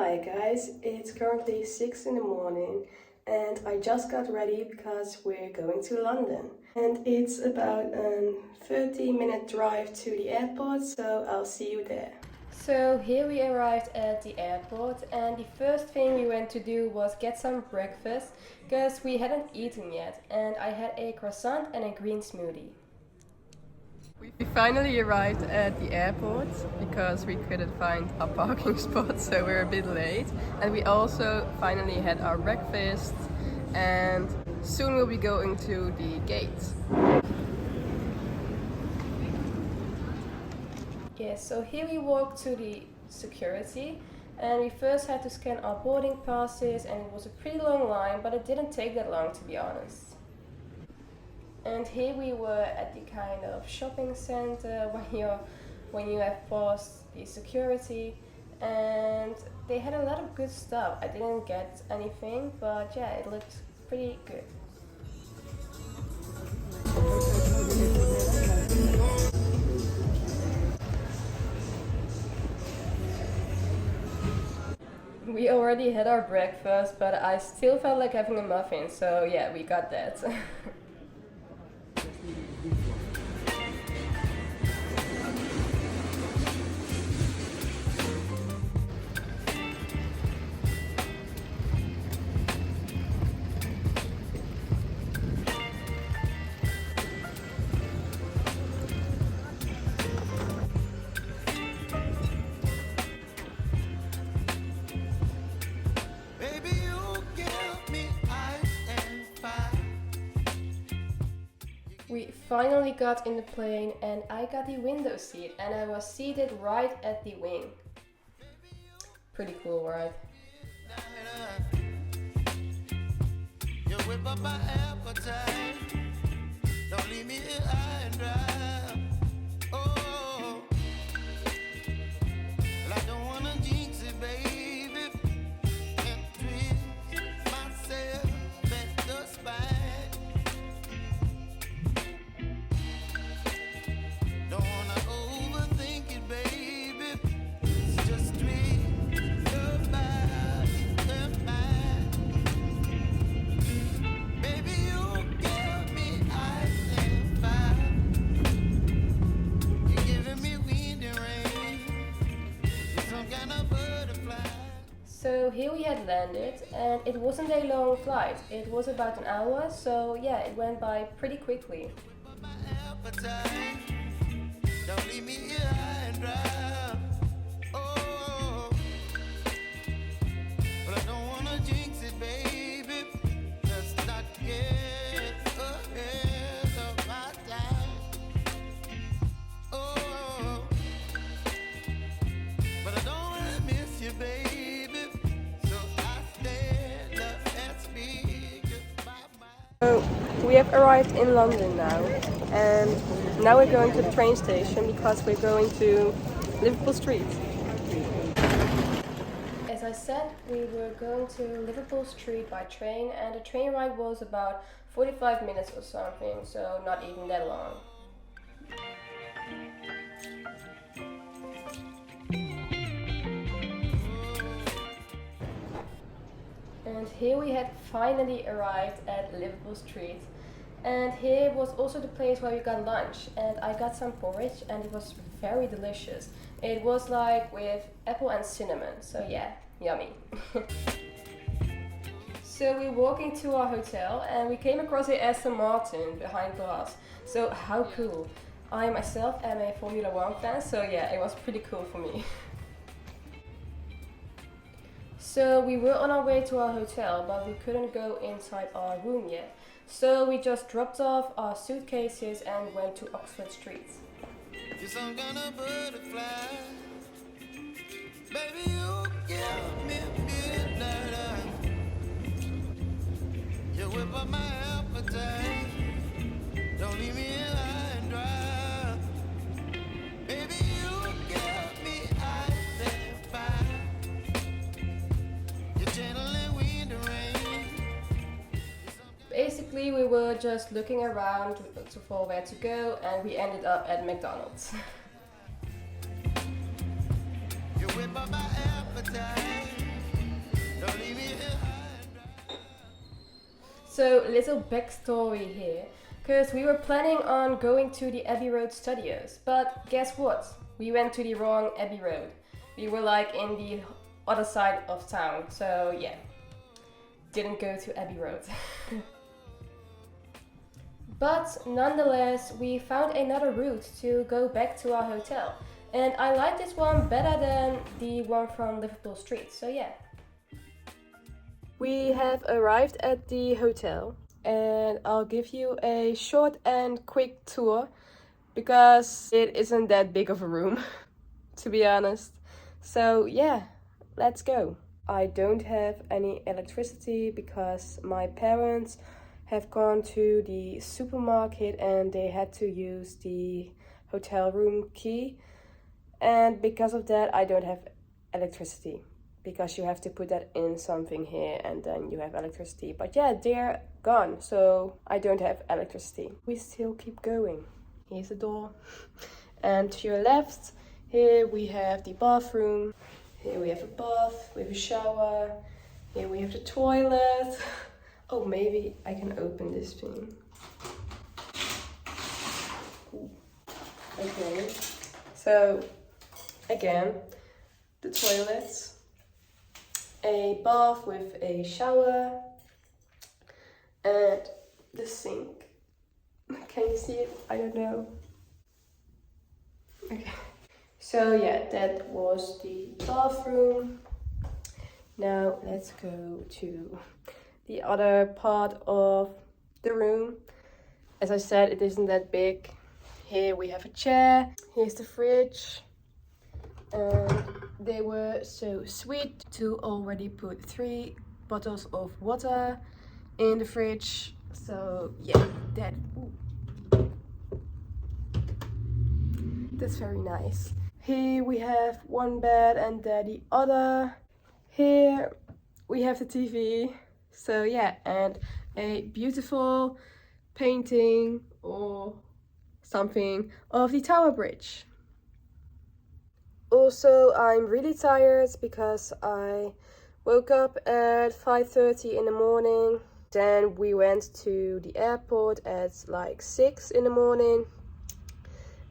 Hi guys, it's currently 6 in the morning and I just got ready because we're going to London. And it's about a 30-minute drive to the airport, so I'll see you there. So here we arrived at the airport and the first thing we went to do was get some breakfast because we hadn't eaten yet, and I had a croissant and a green smoothie. We finally arrived at the airport because we couldn't find a parking spot, so we're a bit late. And we also finally had our breakfast and soon we'll be going to the gate. Yes, so here we walk to the security and we first had to scan our boarding passes, and it was a pretty long line, but it didn't take that long, to be honest. And here we were at the kind of shopping center when you have passed the security, and they had a lot of good stuff. I didn't get anything, but yeah, it looked pretty good. We already had our breakfast, but I still felt like having a muffin, so yeah, we got that. We finally got in the plane and I got the window seat and I was seated right at the wing. Pretty cool, right? You whip up my appetite. Don't leave me here high and dry. Oh, well, I don't wanna jinx it, baby, and twist myself at the spine. So here we had landed and it wasn't a long flight, it was about an hour, so yeah, it went by pretty quickly. So we have arrived in London now, and now we're going to the train station because we're going to Liverpool Street. As I said, we were going to Liverpool Street by train, and the train ride was about 45 minutes or something, so not even that long. And here we had finally arrived at Liverpool Street, and here was also the place where we got lunch, and I got some porridge and it was very delicious. It was like with apple and cinnamon, so yeah, yummy. So we're walking to our hotel and we came across a Aston Martin behind glass, so how cool. I myself am a Formula 1 fan, so yeah, it was pretty cool for me. So we were on our way to our hotel, but we couldn't go inside our room yet. So we just dropped off our suitcases and went to Oxford Street. You're some kind of butterfly. Baby, you give me midnight. You whip up my appetite. Don't leave me here high and dry. Baby, you give me ice and fire. You're channeling wind and rain. Basically, we were just looking around for where to go, and we ended up at McDonald's. You whip up my appetite. So, little backstory here, because we were planning on going to the Abbey Road Studios, but guess what? We went to the wrong Abbey Road. We were like in the other side of town, so yeah, didn't go to Abbey Road. But nonetheless, we found another route to go back to our hotel. And I like this one better than the one from Liverpool Street, so yeah. We have arrived at the hotel and I'll give you a short and quick tour because it isn't that big of a room, to be honest. So yeah, let's go. I don't have any electricity because my parents have gone to the supermarket and they had to use the hotel room key. And because of that, I don't have electricity because you have to put that in something here and then you have electricity. But yeah, they're gone, so I don't have electricity. We still keep going. Here's the door. And to your left, here we have the bathroom. Here we have a bath, we have a shower. Here we have the toilet. Oh, maybe I can open this thing. Ooh. Okay, so again, the toilet, a bath with a shower, and the sink. Can you see it? I don't know. Okay. So yeah, that was the bathroom. Now let's go to the other part of the room. As I said, it isn't that big. Here we have a chair. Here's the fridge. And they were so sweet to already put 3 bottles of water in the fridge. So yeah, that's very nice. Here we have one bed and there the other. Here we have the TV. So yeah, and a beautiful painting or something of the Tower Bridge. Also, I'm really tired because I woke up at 5:30 in the morning. Then we went to the airport at like 6 in the morning.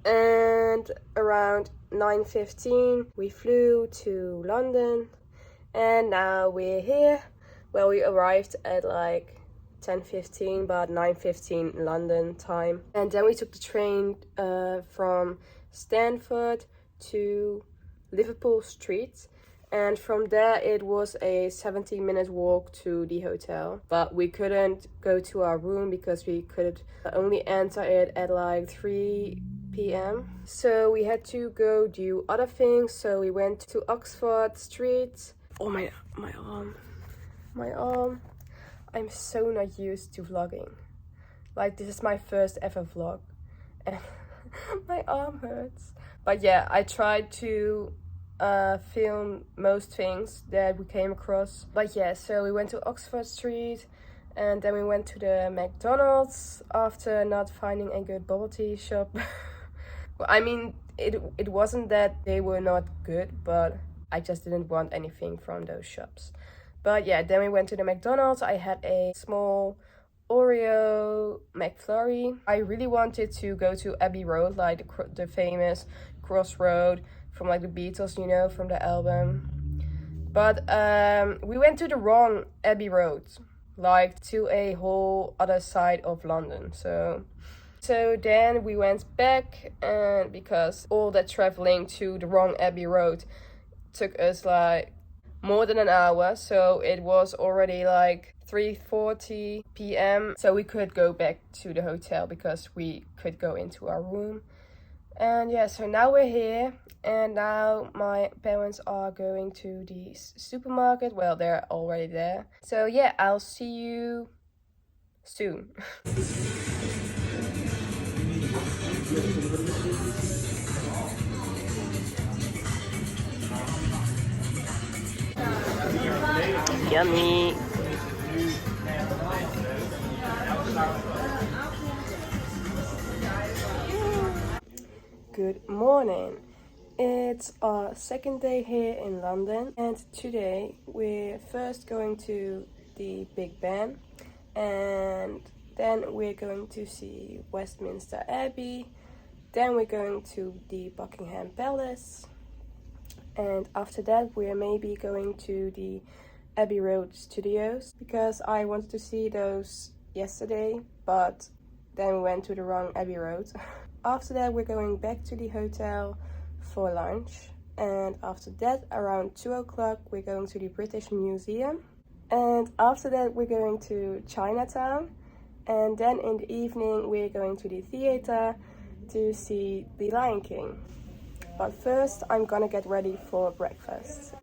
And around 9:15 we flew to London. And now we're here. Well, we arrived at like 10:15, but 9:15 London time. And then we took the train from Stanford to Liverpool Street. And from there it was a 17-minute walk to the hotel. But we couldn't go to our room because we could only enter it at like 3 p.m. So we had to go do other things. So we went to Oxford Street. Oh my arm. My arm. I'm so not used to vlogging. Like, this is my first ever vlog and my arm hurts. But yeah, I tried to film most things that we came across. But yeah, so we went to Oxford Street and then we went to the McDonald's after not finding a good bubble tea shop. Well, I mean, it wasn't that they were not good, but I just didn't want anything from those shops. But yeah, then we went to the McDonald's. I had a small Oreo McFlurry. I really wanted to go to Abbey Road, like the famous crossroad from like the Beatles, you know, from the album. But we went to the wrong Abbey Road, like to a whole other side of London. So then we went back, and because all that traveling to the wrong Abbey Road took us like more than an hour, so it was already like 3:40 p.m. So we could go back to the hotel because we could go into our room. And yeah, so now we're here, and now my parents are going to the supermarket. Well, they're already there. So yeah, I'll see you soon. Yummy. Good morning. It's our second day here in London, and today we're first going to the Big Ben and then we're going to see Westminster Abbey. Then we're going to the Buckingham Palace, and after that we're maybe going to the Abbey Road Studios because I wanted to see those yesterday, but then we went to the wrong Abbey Road. After that we're going back to the hotel for lunch, and after that around 2 o'clock we're going to the British Museum, and after that we're going to Chinatown, and then in the evening we're going to the theater to see The Lion King. But first I'm gonna get ready for breakfast.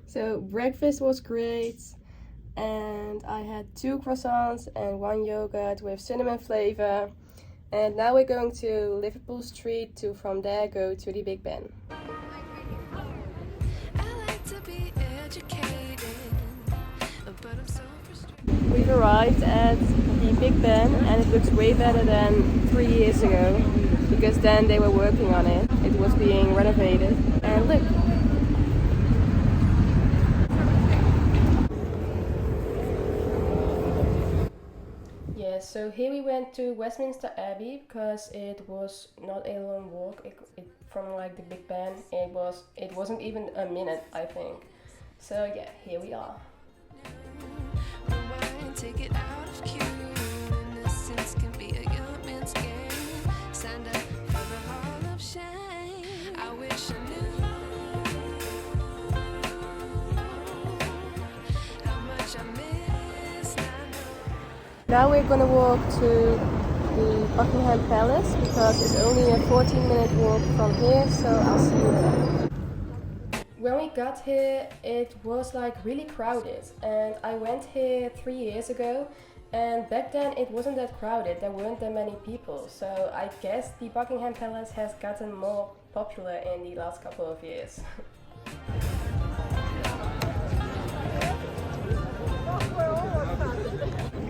So breakfast was great, and I had 2 croissants and 1 yogurt with cinnamon flavor. And now we're going to Liverpool Street to from there go to the Big Ben. We've arrived at the Big Ben and it looks way better than 3 years ago because then they were working on it. It was being renovated, and look. Yeah, so here we went to Westminster Abbey because it was not a long walk. It from like the Big Ben. It wasn't even a minute, I think. So yeah, here we are. Take it out of cue. Innocence can be a young man's game. Stand up for the hall of shame. I wish I knew how much I miss. Now we're gonna walk to the Buckingham Palace because it's only a 14-minute walk from here, so I'll see you there. When we got here, it was like really crowded, and I went here 3 years ago, and back then it wasn't that crowded, there weren't that many people, so I guess the Buckingham Palace has gotten more popular in the last couple of years.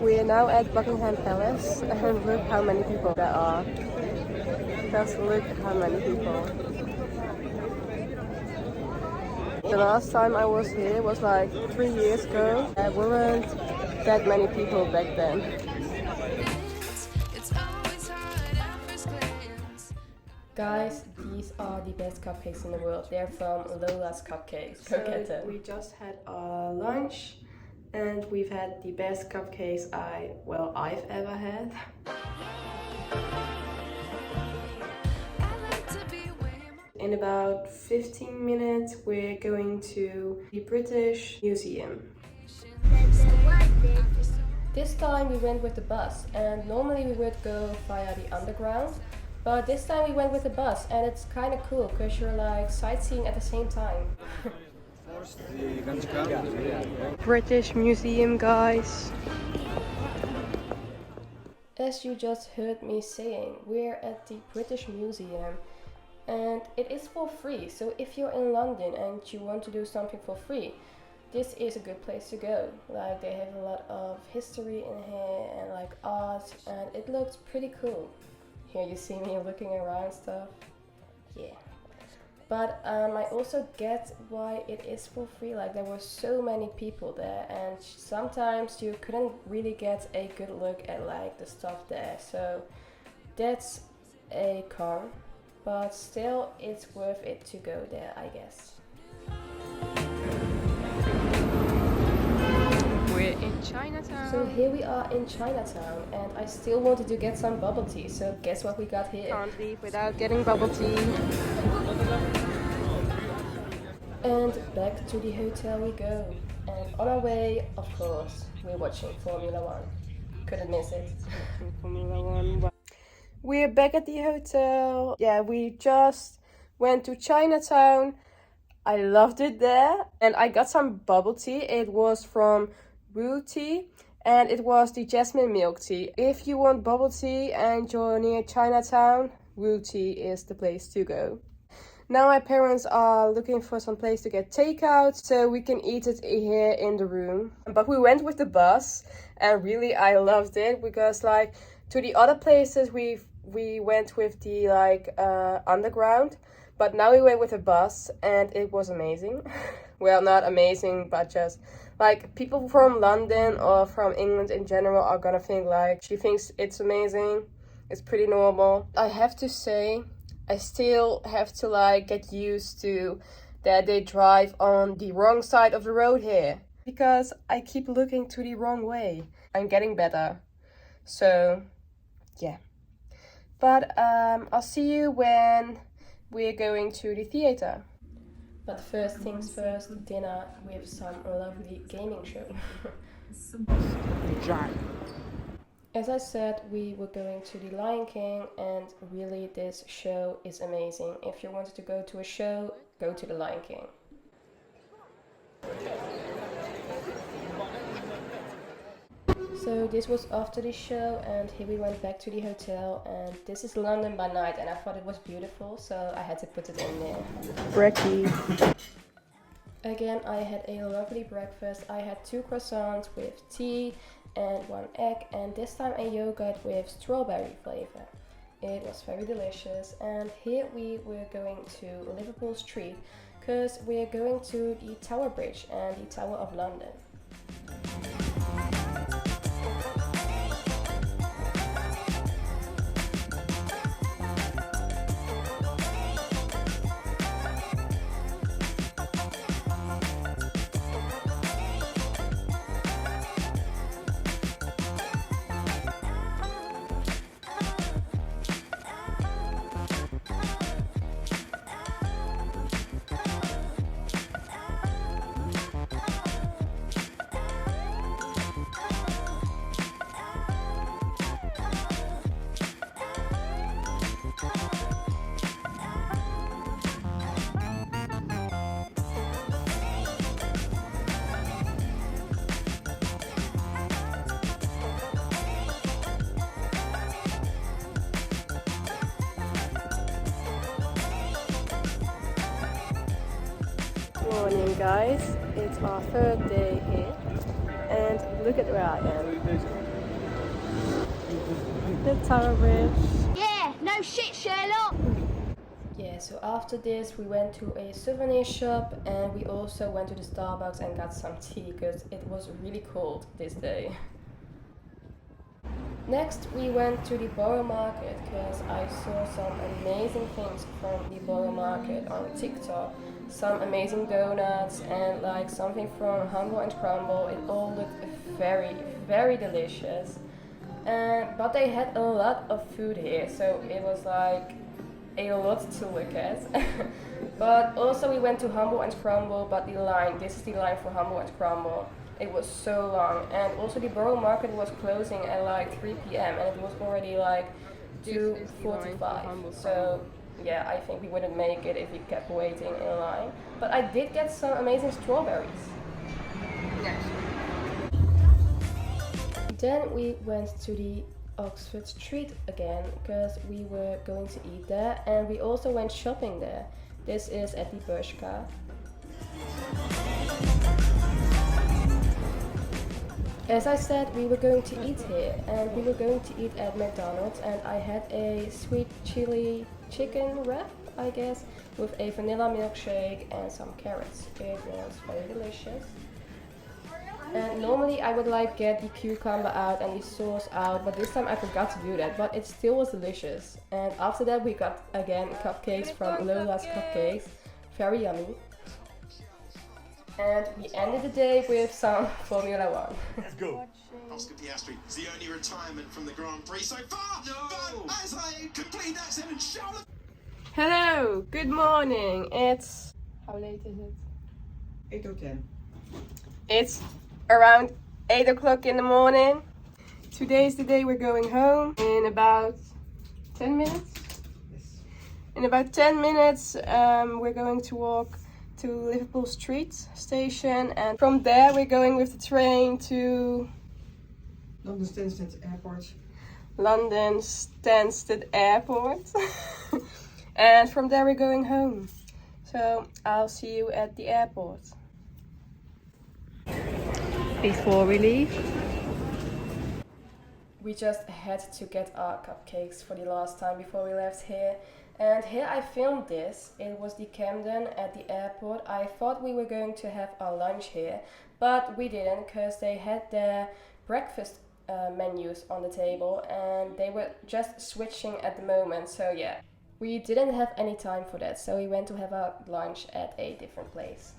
We are now at Buckingham Palace, and look how many people there are. Just look how many people. The last time I was here was like 3 years ago. There weren't that many people back then. Guys, these are the best cupcakes in the world. They're from Lola's Cupcakes. Go get them. We just had our lunch and we've had the best cupcakes I've ever had. In about 15 minutes, we're going to the British Museum. This time we went with the bus, and normally we would go via the underground, but this time we went with the bus, and it's kind of cool because you're like sightseeing at the same time. British Museum, guys. As you just heard me saying, we're at the British Museum. And it is for free, so if you're in London and you want to do something for free, this is a good place to go. Like, they have a lot of history in here and like art, and it looks pretty cool. Here you see me looking around stuff. Yeah. But I also get why it is for free. Like, there were so many people there, and sometimes you couldn't really get a good look at like the stuff there. So that's a con. But still, it's worth it to go there, I guess. We're in Chinatown. So here we are in Chinatown, and I still wanted to get some bubble tea, so guess what we got here? Can't leave without getting bubble tea. And back to the hotel we go. And on our way, of course, we're watching Formula 1. Couldn't miss it. Formula 1. We're back at the hotel. Yeah, we just went to Chinatown. I loved it there. And I got some bubble tea. It was from Wu Tea and it was the jasmine milk tea. If you want bubble tea and you're near Chinatown, Wu Tea is the place to go. Now my parents are looking for some place to get takeout so we can eat it here in the room. But we went with the bus and really I loved it because like to the other places we've we went with the underground, but now we went with a bus and it was amazing. Well, not amazing, but just like people from London or from England in general are gonna think like she thinks it's amazing. It's pretty normal. I have to say, I still have to like get used to that they drive on the wrong side of the road here, because I keep looking to the wrong way. I'm getting better. So, yeah. But I'll see you when we're going to the theater. But first things first, dinner with some lovely gaming show. As I said, we were going to the Lion King, and really this show is amazing. If you wanted to go to a show, go to the Lion King. So this was after the show, and here we went back to the hotel, and this is London by night, and I thought it was beautiful, so I had to put it in there. Brekkie. Again, I had a lovely breakfast. I had 2 croissants with tea and 1 egg, and this time a yogurt with strawberry flavor. It was very delicious. And here we were going to Liverpool Street because we are going to the Tower Bridge and the Tower of London. Morning guys, it's our 3rd day here, and look at where I am. The Tower Bridge. Yeah, no shit, Sherlock! Yeah, so after this we went to a souvenir shop, and we also went to the Starbucks and got some tea because it was really cold this day. Next we went to the Borough Market because I saw some amazing things from the Borough Market on TikTok. Some amazing donuts and like something from Humble and Crumble. It all looked very, very delicious. But they had a lot of food here, so it was like a lot to look at. But also we went to Humble and Crumble, but the line, this is the line for Humble and Crumble. It was so long, and also the Borough Market was closing at like 3 p.m. and it was already like 2:45. So yeah, I think we wouldn't make it if we kept waiting in line. But I did get some amazing strawberries. Yes. Then we went to the Oxford Street again because we were going to eat there, and we also went shopping there. This is at the Bershka. As I said, we were going to eat here, and we were going to eat at McDonald's, and I had a sweet chili chicken wrap, I guess, with a vanilla milkshake and some carrots. It was very delicious. And normally I would like get the cucumber out and the sauce out, but this time I forgot to do that, but it still was delicious. And after that we got again cupcakes from Lola's Cupcakes, very yummy. And we ended the day with some Formula One. Let's go. Oscar Piastri is the only retirement from the Grand Prix so far. No! But as a complete accident, Charlotte. Hello, good morning. It's, how late is it? 8 or 10. It's around 8 o'clock in the morning. Today is the day we're going home in about 10 minutes. Yes. In about 10 minutes, we're going to walk to Liverpool Street station, and from there we're going with the train to London Stansted Airport. London Stansted Airport. And from there we're going home. So I'll see you at the airport. Before we leave, We just had to get our cupcakes for the last time before we left here. And here I filmed this. It was the Camden at the airport. I thought we were going to have our lunch here, but we didn't because they had their breakfast menus on the table and they were just switching at the moment. So yeah, we didn't have any time for that. So we went to have our lunch at a different place.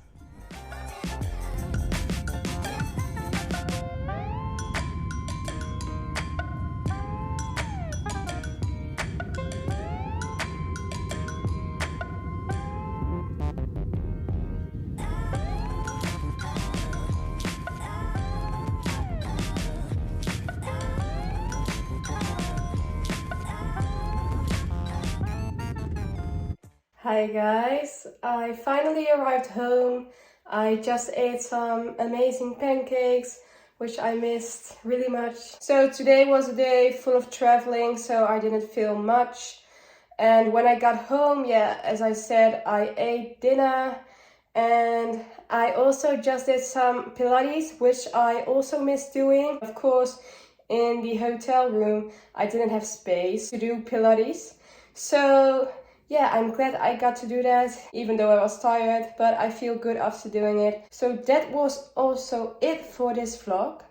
Hi guys, I finally arrived home. I just ate some amazing pancakes, which I missed really much. So today was a day full of traveling, so I didn't feel much. And when I got home, yeah, as I said, I ate dinner and I also just did some Pilates, which I also missed doing. Of course, in the hotel room, I didn't have space to do Pilates. So yeah, I'm glad I got to do that, even though I was tired, but I feel good after doing it. So that was also it for this vlog.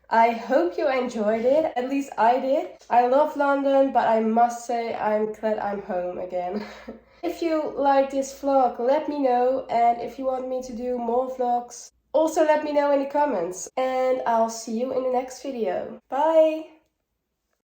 I hope you enjoyed it, at least I did. I love London, but I must say I'm glad I'm home again. If you like this vlog, let me know, and if you want me to do more vlogs, also let me know in the comments. And I'll see you in the next video. Bye!